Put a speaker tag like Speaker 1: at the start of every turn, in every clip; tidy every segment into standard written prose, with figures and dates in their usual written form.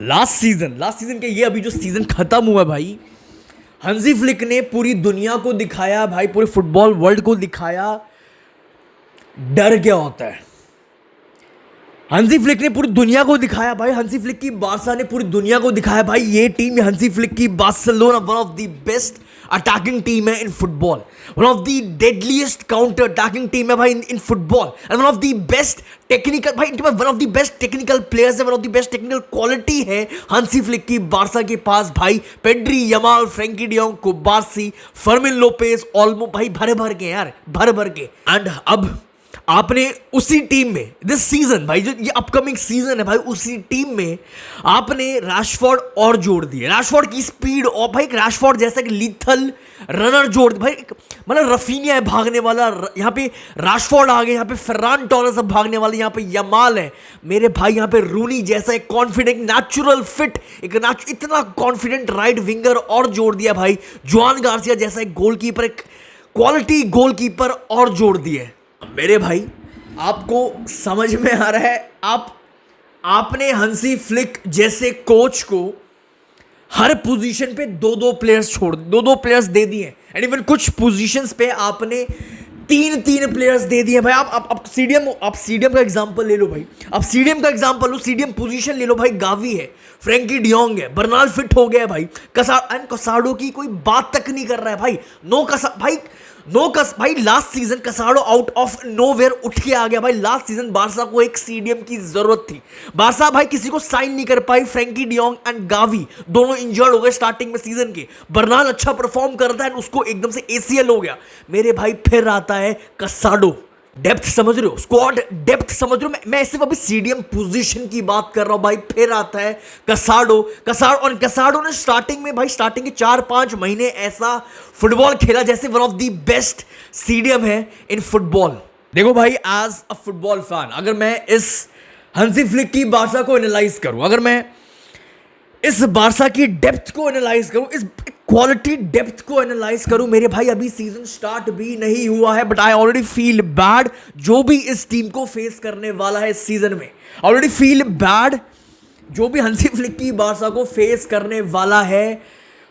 Speaker 1: Last season के ये अभी जो सीजन खत्म हुआ भाई, हंसी फ्लिक ने पूरी दुनिया को दिखाया भाई, पूरे फुटबॉल वर्ल्ड को दिखाया डर क्या होता है। हंसी फ्लिक ने पूरी दुनिया को दिखाया भाई, हंसी फ्लिक की बार्सा ने पूरी दुनिया को दिखाया भाई, ये टीम हंसी फ्लिक की Barcelona one of the best attacking team है in football, one of the deadliest counter attacking team है भाई in football, and one of the best technical भाई, इनके पास one of the best technical players है, one of the best technical quality है Hansi Flick की Barca के पास भाई। Pedri, Yamal, Frenkie de Jong, Cubarsi, Fermin Lopez, Olmo भाई भर भर के यार, भर भर के। एंड अब आपने उसी टीम में दिस सीजन भाई, जो ये अपकमिंग सीजन है भाई, उसी टीम में आपने रैशफोर्ड और जोड़ दिए, रैशफोर्ड की स्पीड और भाई रैशफोर्ड जैसा कि लीथल रनर जोड़ भाई, मतलब रफीनिया है भागने वाला, यहाँ पे रैशफोर्ड आ गए, यहाँ पे फर्रान टोरेस अब भागने वाले, यहाँ पे यमाल है मेरे भाई, यहाँ पे रूनी जैसा एक कॉन्फिडेंट नेचुरल फिट इतना कॉन्फिडेंट राइट विंगर और जोड़ दिया भाई, जुआन गार्सिया जैसा एक गोलकीपर, एक क्वालिटी गोलकीपर और जोड़ दिए मेरे भाई। आपको समझ में आ रहा है, आपने हंसी फ्लिक जैसे कोच को हर पोजीशन पे दो प्लेयर्स दे दिए, एंड इवन कुछ पोजीशंस पे आपने तीन प्लेयर्स दे दिए भाई। आप सीडीएम का एग्जांपल ले लो भाई, आप सीडीएम का एग्जांपल लो, सीडीएम पोजीशन ले लो भाई, गावी है, फ्रैंकी डियोंग है, बर्नाल फिट हो गया है भाई, कसाडो की कोई बात तक नहीं कर रहा है भाई, भाई last season कसाडो out of nowhere उठ के आ गया भाई। लास्ट सीजन बार्सा को एक सीडीएम की जरूरत थी, बार्सा भाई किसी को साइन नहीं कर पाई, फ्रैंकी डियोंग एंड गावी दोनों इंजर्ड हो गए स्टार्टिंग में सीजन के, बर्नाल अच्छा परफॉर्म करता है उसको एकदम से एसीएल हो गया मेरे भाई, फिर आता है कसाडो। डेप्थ समझ रहे हो, स्क्वाड डेप्थ समझ रहे हो, मैं सिर्फ अभी सीडीएम पोजीशन की बात कर रहा हूं भाई। फिर आता है कसाडो और कसाडो ने स्टार्टिंग के 4-5 महीने ऐसा फुटबॉल खेला जैसे one of the best CDM है इन फुटबॉल। देखो भाई, एज अ फुटबॉल फैन अगर मैं इस हंसी फ्लिक की बार्सा को एनालाइज करूं, अगर मैं इस बार्सा की डेप्थ को एनालाइज करूं, इस क्वालिटी डेप्थ को एनालाइज करूं मेरे भाई, अभी सीजन स्टार्ट भी नहीं हुआ है, but I already feel bad जो भी इस टीम को फेस करने वाला है इस सीजन में, ऑलरेडी फील बैड जो भी हंसी फ्लिक की बार्सा को फेस करने वाला है।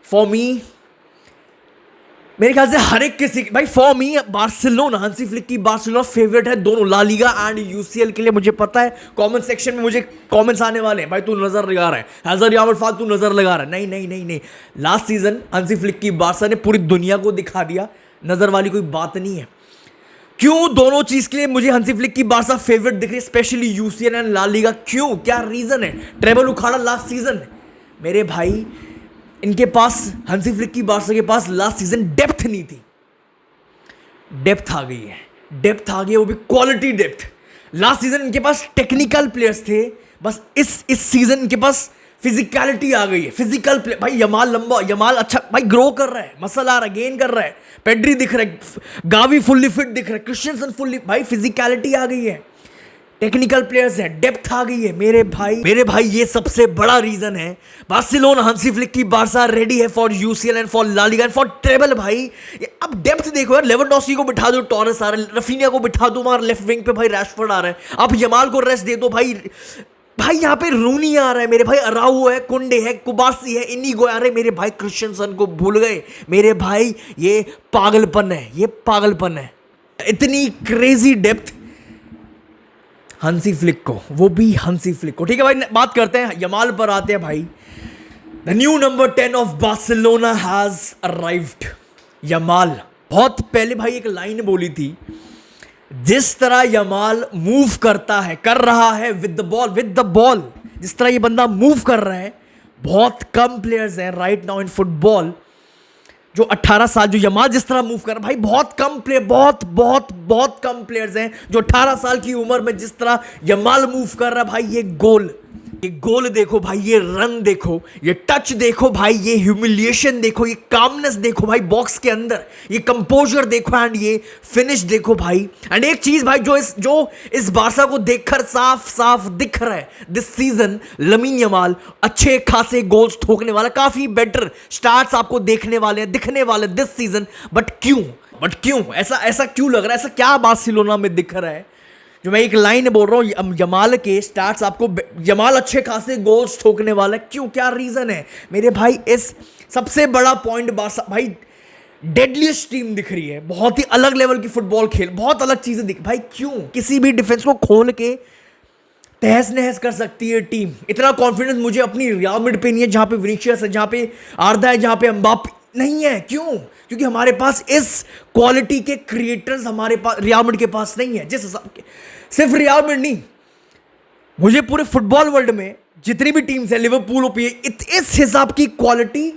Speaker 1: फॉर मी, मेरे ख्याल से हर एक किसी भाई, for me Barcelona, Hansi Flick की बार्सिलोना फेवरेट है दोनों ला लीगा एंड यूसीएल के लिए। मुझे पता है कमेंट सेक्शन में मुझे कमेंट्स आने वाले हैं, भाई तू नजर लगा रहा है, हैजर यामल फाल तू नजर लगा रहा है, नहीं, लास्ट सीजन हंसी फ्लिक की बार्सा ने पूरी दुनिया को दिखा दिया, नजर वाली कोई बात नहीं है। क्यों दोनों चीज के लिए मुझे हंसी फ्लिक की बार्सा फेवरेट दिख रही है, specially UCL and La Liga, क्यों, क्या रीजन है? ट्रेबल उखाड़ा लास्ट सीजन मेरे भाई, इनके पास हंसी फ्लिक की बार्सा के पास लास्ट सीजन डेप्थ नहीं थी, डेप्थ आ गई है, वो भी क्वालिटी डेप्थ। लास्ट सीजन इनके पास टेक्निकल प्लेयर्स थे, बस इस सीजन इनके पास फिजिकलिटी आ गई है, फिजिकल प्ले भाई। यमाल अच्छा भाई ग्रो कर रहा है, मसल आ रहा है, गेन कर रहा है, पेड्री दिख रहा है, गावी फुल्ली फिट दिख रहा है, क्रिश्चियनसन फुल्ली, भाई फिजिकलिटी आ गई है, टेक्निकल प्लेयर्स है, डेप्थ आ गई है मेरे भाई, ये सबसे बड़ा रीजन है। बार्सिलोना हंसी फ्लिक की बार्सा रेडी है for UCL and for La Liga and for treble भाई। अब डेप्थ देखो यार, लेवेंडोस्की को बिठा दो, टोरेस आ रहा है, रफीनिया को बिठा दो, वहां लेफ्ट विंग पे भाई रैशफोर्ड आ रहा है, आप यमाल को रेस्ट दे दो भाई यहाँ पे रूनी आ रहा है मेरे भाई, अराऊ है, कुंडे है, कुबार्सी है, इनिगो आ रहे मेरे भाई, क्रिश्चियनसन को भूल गए मेरे भाई, ये पागलपन है, इतनी क्रेजी डेप्थ हंसी फ्लिक को, वो भी हंसी फ्लिक को। ठीक है भाई, बात करते हैं यमाल पर, आते हैं भाई। The new number 10 of Barcelona has arrived, Yamal. बहुत पहले भाई एक लाइन बोली थी, जिस तरह यमाल मूव कर रहा है विद द बॉल, जिस तरह ये बंदा मूव कर रहा है, बहुत कम प्लेयर्स हैं राइट नाउ इन फुटबॉल जो 18 साल, जो यमाल जिस तरह मूव कर रहा है भाई, बहुत कम प्लेयर्स हैं जो 18 साल की उम्र में जिस तरह यमाल मूव कर रहा है भाई। ये गोल देखो भाई, ये रन देखो, ये टच देखो भाई, ये ह्यूमिलिएशन देखो, ये कामनेस देखो भाई बॉक्स के अंदर, ये कंपोजर देखो एंड ये फिनिश देखो भाई। एंड एक चीज भाई जो इस बार्सा को देखकर साफ दिख रहा है दिस सीजन, लमीन यमाल अच्छे खासे गोल्स ठोकने वाला, काफी बेटर स्टार्ट्स आपको दिखने वाले दिस सीजन। बट क्यों ऐसा क्यों लग रहा है, ऐसा क्या बार्सिलोना में दिख रहा है जो मैं एक लाइन बोल रहा हूँ यमाल के स्टार्ट्स आपको, यमाल अच्छे खासे गोल्स ठोकने वाला है, क्यों, क्या रीजन है मेरे भाई? इस सबसे बड़ा पॉइंट बारसा भाई डेडलीस्ट टीम दिख रही है, बहुत ही अलग लेवल की फुटबॉल खेल, बहुत अलग चीजें दिख भाई, क्यों? किसी भी डिफेंस को खोल के तहस नहस कर सकती है टीम। इतना कॉन्फिडेंस मुझे अपनी रियल मिड पे नहीं है, जहां पे विनीशियस है, जहां पे आर्दा है, जहां पे एम्बापे नहीं है। क्यों? क्योंकि हमारे पास इस क्वालिटी के क्रिएटर्स हमारे पास रियल मिड के पास नहीं है। जिस हिसाब के, सिर्फ रियल मिड नहीं, मुझे पूरे फुटबॉल वर्ल्ड में जितनी भी टीम्स है, लिवरपूल इस हिसाब की क्वालिटी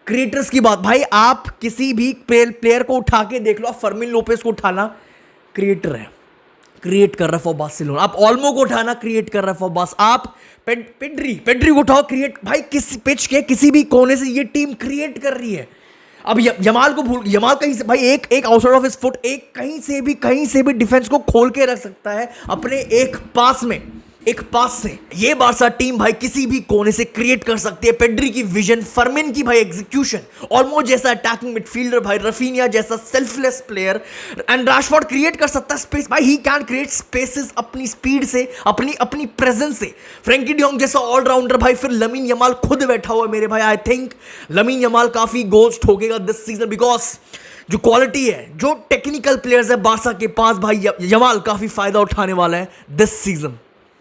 Speaker 1: क्रिएटर्स की बात भाई, आप किसी भी प्लेयर को उठा के देख लो, आप फर्मिन लोपेस को उठाना, क्रिएटर है, क्रिएट कर रहा है फॉर बार्सिलोना। आप ऑल्मो को उठाना, क्रिएट कर रहा है फॉर बार्स। आप पेड्री को उठाओ, क्रिएट भाई, किसी पिच के किसी भी कोने से ये टीम क्रिएट कर रही है। अब यमाल को भूल, यमाल कहीं से भाई एक आउटसाइड ऑफ हिज फुट, एक कहीं से भी डिफेंस को खोल के रख सकता है अपने एक पास से। ये बारसा टीम भाई किसी भी कोने से क्रिएट कर सकती है। पेड्री की विजन, फर्मिन की भाई एग्जीक्यूशन, ऑल्मो जैसा अटैकिंग मिडफील्डर भाई, रफीनिया जैसा selfless player, and Rashford create कर सकता है स्पेस भाई। ही कैन क्रिएट स्पेसेस अपनी स्पीड से, अपनी प्रेजेंस से। फ्रैंकी डियोंग जैसा ऑलराउंडर भाई, फिर लमीन यमाल खुद बैठा हुआ है मेरे भाई। आई थिंक लमीन यमाल काफी गोल्स ठोकेगा दिस सीजन, बिकॉज जो क्वालिटी है, जो टेक्निकल प्लेयर्स है बारसा के पास भाई, यमाल काफी फायदा उठाने वाला है दिस सीजन।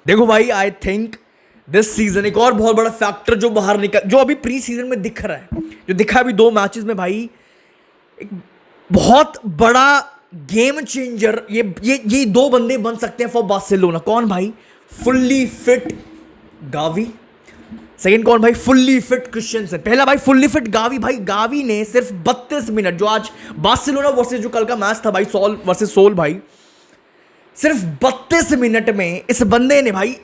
Speaker 1: देखो भाई, आई थिंक दिस सीजन एक और बहुत बड़ा फैक्टर जो बाहर निकल, जो अभी प्री सीजन में दिख रहा है, जो दिखा अभी 2 मैचेस में भाई, एक बहुत बड़ा गेम चेंजर ये 2 बंदे बन सकते हैं फॉर बार्सिलोना। कौन भाई? Fully fit Gavi. सेकंड कौन भाई? Fully fit Christiansen. पहला भाई फुल्ली फिट गावी। भाई गावी ने सिर्फ 32 मिनट, जो आज बार्सिलोना वर्सेस जो कल का मैच था भाई, सोल वर्सेस सोल भाई, सिर्फ 32 मिनट में इस बंदे ने भाई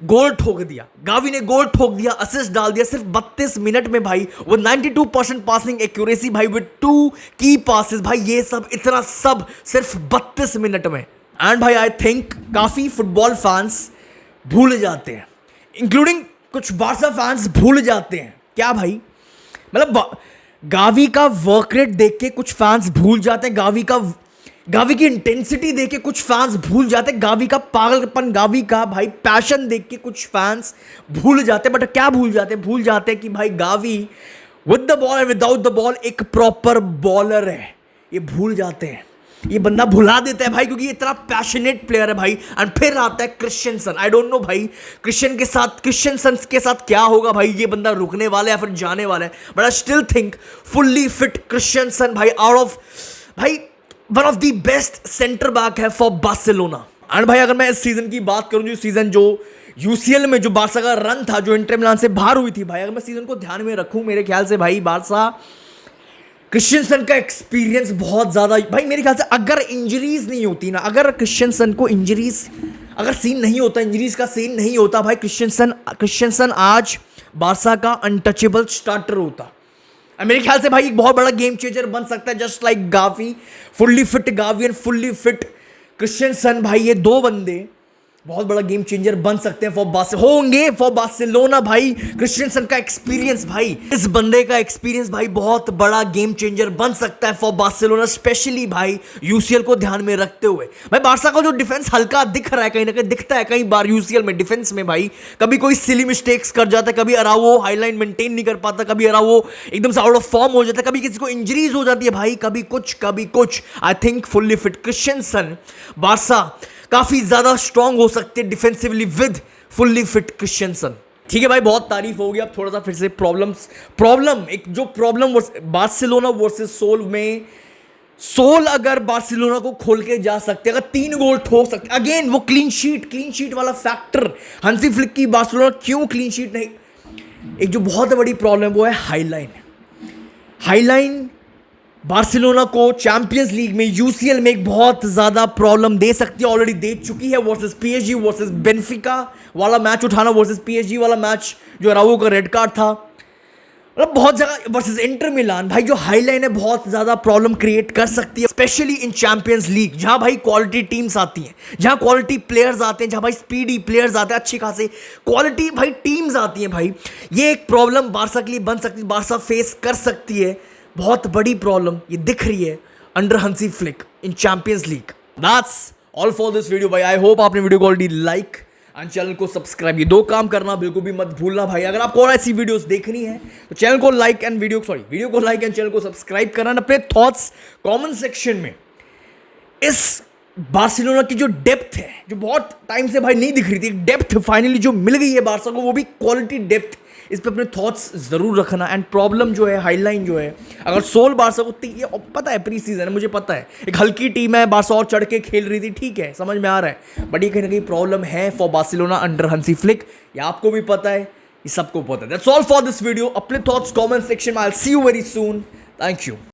Speaker 1: गोल ठोक दिया। गावी ने गोल ठोक दिया, असिस्ट डाल दिया सिर्फ 32 मिनट में भाई, वो 92% पासिंग एक्यूरेसी भाई, विद 2 की पासेस भाई, ये सब इतना सब सिर्फ 32 मिनट में। एंड भाई आई थिंक काफी फुटबॉल फैंस भूल जाते हैं, इंक्लूडिंग कुछ बारसा फैंस भूल जाते हैं। क्या भाई? मतलब गावी का वर्क रेट देख के कुछ फैंस भूल जाते हैं, गावी की इंटेंसिटी देख के कुछ फैंस भूल जाते हैं, गावी का पागलपन, गावी का भाई पैशन देख के कुछ फैंस भूल जाते हैं। बट क्या भूल जाते हैं कि भाई Gavi with the ball and without the ball एक प्रॉपर बॉलर है। ये भूल जाते हैं, ये बंदा भुला देता है भाई, क्योंकि ये इतना पैशनेट प्लेयर है भाई। एंड फिर आता है क्रिश्चियनसन। आई डोंट नो भाई क्रिश्चियनसन के साथ क्या होगा भाई, ये बंदा रुकने वाला है या फिर जाने वाला है, but I still think fully fit Christiansen भाई, आउट ऑफ भाई one of the best centre back है फॉर बार्सिलोना। एंड भाई अगर मैं इस सीजन की बात करूं, जो यूसीएल में जो बारसा का रन था, जो इंटर मिलान से बाहर हुई थी भाई, अगर मैं सीजन को ध्यान में रखूं, मेरे ख्याल से भाई बारसा क्रिश्चियनसन का एक्सपीरियंस बहुत ज्यादा भाई, मेरे ख्याल से अगर इंजरीज नहीं होती ना, अगर क्रिश्चियनसन को इंजरीज सीन नहीं होता भाई, क्रिश्चियनसन आज बारसा का अनटचेबल स्टार्टर होता। मेरे ख्याल से भाई एक बहुत बड़ा गेम चेंजर बन सकता है, just like Gavi, fully fit Gavi and fully fit Christiansen भाई, ये 2 बंदे बहुत बड़ा गेम चेंजर बन सकते हैं फॉर बार्सिलोना भाई। क्रिश्चियनसन का एक्सपीरियंस भाई, इस बंदे का एक्सपीरियंस भाई बहुत बड़ा गेम चेंजर बन सकता है फॉर बार्सिलोना, स्पेशली भाई यूसीएल को ध्यान में रखते हुए। भाई बारसा का जो डिफेंस हल्का दिख रहा है, कहीं ना कहीं दिखता है कई बार यूसीएल में डिफेंस में भाई, कभी कोई सिली मिस्टेक्स कर जाता है, कभी अराओ हाईलाइन मेंटेन नहीं कर पाता, कभी अराओ एकदम से आउट ऑफ फॉर्म हो जाता है, कभी किसी को इंजरीज हो जाती है भाई, कभी कुछ। I think fully fit Christiansen Barça काफी ज्यादा स्ट्रांग हो सकते हैं defensively with fully fit Christiansen. ठीक है भाई, बहुत तारीफ हो गई। अब थोड़ा सा फिर से प्रॉब्लम बार्सिलोना वर्सेस सोल में, सोल अगर बार्सिलोना को खोल के जा सकते, अगर 3 गोल ठोक सकते, अगेन वो क्लीन शीट वाला फैक्टर, हंसी फ्लिक की बार्सिलोना क्यों क्लीन शीट नहीं, एक जो बहुत बड़ी प्रॉब्लम वो है हाईलाइन बार्सिलोना को चैंपियंस लीग में, यूसीएल में एक बहुत ज्यादा प्रॉब्लम दे सकती है, ऑलरेडी दे चुकी है। वर्सेस पीएसजी वर्सेस बेनफिका वाला मैच उठाना, वर्सेस पीएसजी वाला मैच जो रावो का रेड कार्ड था, मतलब बहुत जगह, वर्सेस इंटर मिलान भाई, जो हाईलाइन है बहुत ज्यादा प्रॉब्लम क्रिएट कर सकती है, स्पेशली इन चैंपियंस लीग, जहां भाई क्वालिटी टीम्स आती हैं, जहां क्वालिटी प्लेयर्स आते हैं, जहां भाई स्पीडी प्लेयर्स आते हैं, अच्छी खासी क्वालिटी भाई टीम्स आती हैं भाई। ये एक प्रॉब्लम बारसा के लिए बन सकती है, बारसा फेस कर सकती है, बहुत बड़ी प्रॉब्लम ये दिख रही है अंडर हंसी flick in champions league. That's all for this video भाई। आई होप आपने वीडियो को ऑलरेडी लाइक एंड चैनल को सब्सक्राइब, ये 2 काम करना बिल्कुल भी मत भूलना भाई। अगर आपको और ऐसी वीडियोस देखनी है तो चैनल को लाइक एंड वीडियो को लाइक एंड चैनल को सब्सक्राइब करना। अपने थॉट्स कमेंट सेक्शन में इस बार्सिलोना की जो डेप्थ है, जो बहुत टाइम से भाई नहीं दिख रही थी, डेप्थ फाइनली जो मिल गई है बार्सा को, वो भी क्वालिटी डेप्थ, इस पे अपने थॉट्स जरूर रखना। एंड प्रॉब्लम जो है, हाईलाइन जो है, अगर सोल बार्सा को ये पता है प्री सीजन है, मुझे पता है एक हल्की टीम है, बार्सा और चढ़ के खेल रही थी, ठीक है, समझ में आ रहा है, बट ये कहीं ना कहीं प्रॉब्लम है फॉर बार्सिलोना अंडर हंसी फ्लिक। ये आपको भी पता है, ये सबको पता है। That's all for this video. अपने थॉट्स कमेंट सेक्शन में। I will see you very soon. Thank you.